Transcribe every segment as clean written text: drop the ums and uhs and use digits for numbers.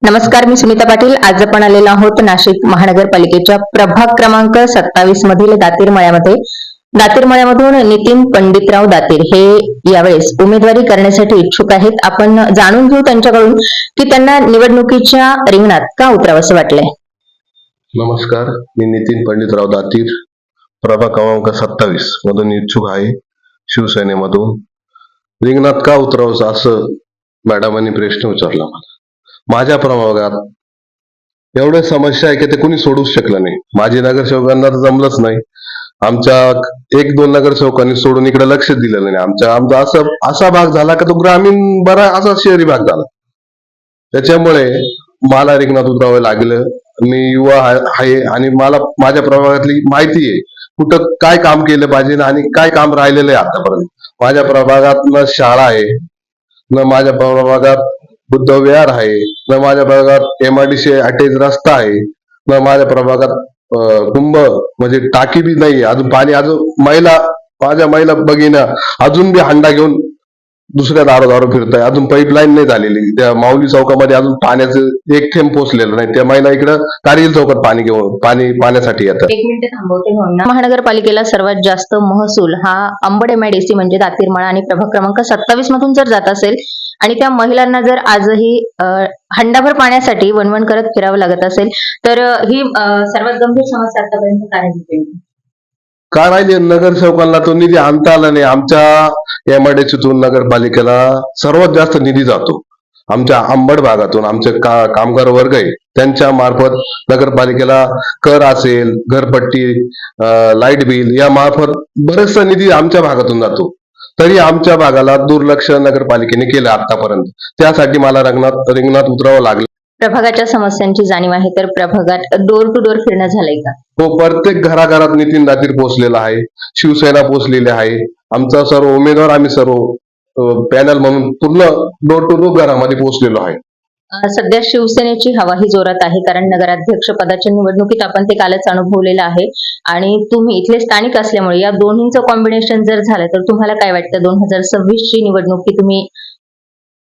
नमस्कार, मी सुनीता पाटील. आज आपण आलेलो आहोत नाशिक महानगरपालिकेच्या प्रभाग क्रमांक 27 मधील दातीर मळ्यामध्ये. दातीर मळ्यामधून नितीन पंडितराव दातीर हे यावेळेस उमेदवारी करण्यासाठी इच्छुक आहेत. आपण जाणून घेऊ त्यांच्याकडून की त्यांना निवडणुकीच्या रिंगणात का उतरावंसे वाटलंय. नमस्कार, मी नितीन पंडितराव दातीर, प्रभाग क्रमांक 27 मधून इच्छुक आहे. शिवसेनेमधून रिंगणात का उतरावंसं असं मॅडमांनी प्रश्न विचारला मला. माझ्या प्रभागात एवढ्या समस्या आहे की ते कोणी सोडूच शकलं नाही. माझी नगरसेवकांना तर जमलंच नाही. आमच्या 1-2 नगरसेवकांनी सोडून इकडे लक्ष दिलेलं नाही. आमचा असा भाग झाला की तो ग्रामीण बरा असा शहरी भाग झाला. त्याच्यामुळे मला रिंगणात उतरावं लागलं. मी युवा आहे आणि मला माझ्या प्रभागातली माहिती आहे कुठं काय काम केलं पाहिजे आणि काय काम राहिलेलं आहे आतापर्यंत. माझ्या प्रभागात न शाळा आहे, न माझ्या प्रभागात बुद्ध विहार आहे, न माझ्या प्रभागात MIDC अटॅच रस्ता आहे, न माझ्या प्रभागात कुंभ म्हणजे टाकी बी नाही. अजून पाणी अजून माझ्या महिला भगिनी अजून बी हंडा घेऊन दुसऱ्या दारोदारो फिरताय. अजून पाईपलाईन नाही झालेली. त्या माऊली चौकामध्ये अजून पाण्याचं एक थेंब पोचलेलं नाही. त्या महिला इकडं कारगिल चौकात पाण्यासाठी येतात. एक मिनिट थांबवते. महानगरपालिकेला सर्वात जास्त महसूल हा अंबड MIDC म्हणजे दातीर मळा आणि प्रभाग क्रमांक 27 मधून जर जात असेल आणि त्या महिलांना जर आजही हंडाभर पाण्यासाठी वणवण करत फिरावं लागत असेल तर ही सर्वात गंभीर समस्या आतापर्यंत काय राहिली? का राहिले? नगरसेवकांना तो निधी आणता आला नाही. आमच्या MIDCतून नगरपालिकेला सर्वात जास्त निधी जातो. आमच्या अंबड भागातून आमचे कामगार वर्ग आहे त्यांच्या मार्फत नगरपालिकेला कर असेल, घरपट्टी, लाईट बिल या मार्फत बरेचसा निधी आमच्या भागातून जातो. तरी आमच्या भागाला दुर्लक्ष नगरपालिकेने केलं आतापर्यंत. त्यासाठी मला रिंगणात उतरावं लागलं. प्रभागाच्या समस्यांची जाणीव आहे तर प्रभागात डोर टू डोर फिरणं झालंय का? हो, प्रत्येक घराघरात नितीन दातीर पोहोचलेला आहे, शिवसेना पोहोचलेली आहे. आमचा सर्व उमेदवार आम्ही सर्व पॅनल म्हणून पूर्ण डोर टू डोर घरामध्ये पोहोचलेलो आहे. सध्या शिवसेनेची हवा ही जोरात आहे कारण नगराध्यक्ष पदाच्या निवडणुकीत आपण ते कालच अनुभवलेलं आहे आणि तुम्ही इथले स्थानिक असल्यामुळे या दोन्हींचं कॉम्बिनेशन जर झालं तर तुम्हाला काय वाटतं 2026 ची निवडणूक तुम्ही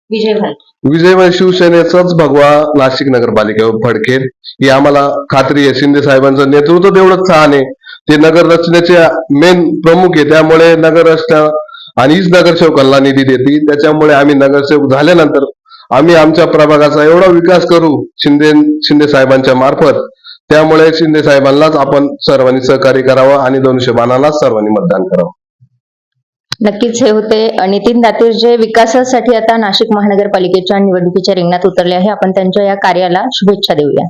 विजय शिवसेनेचाच भगवा नाशिक नगरपालिकेवर फडकेल ही आम्हाला खात्री आहे. शिंदे साहेबांचं नेतृत्व तेवढंच छान आहे. ते नगर रचनेचे मेन प्रमुख आहे. त्यामुळे नगर रचना आणि हीच नगरसेवकांना निधी देते. त्याच्यामुळे आम्ही नगरसेवक झाल्यानंतर आम्ही आमच्या प्रभागाचा एवढा विकास करू शिंदे साहेबांच्या मार्फत. त्यामुळे शिंदे साहेबांनाच आपण सर्वांनी सहकार्य करावं आणि 200 बाणालाच सर्वांनी मतदान करावं. नक्कीच हे होते नितीन दातीर जे विकासासाठी आता नाशिक महानगरपालिकेच्या निवडणुकीच्या रिंगणात उतरले आहे. आपण त्यांच्या या कार्याला शुभेच्छा देऊया.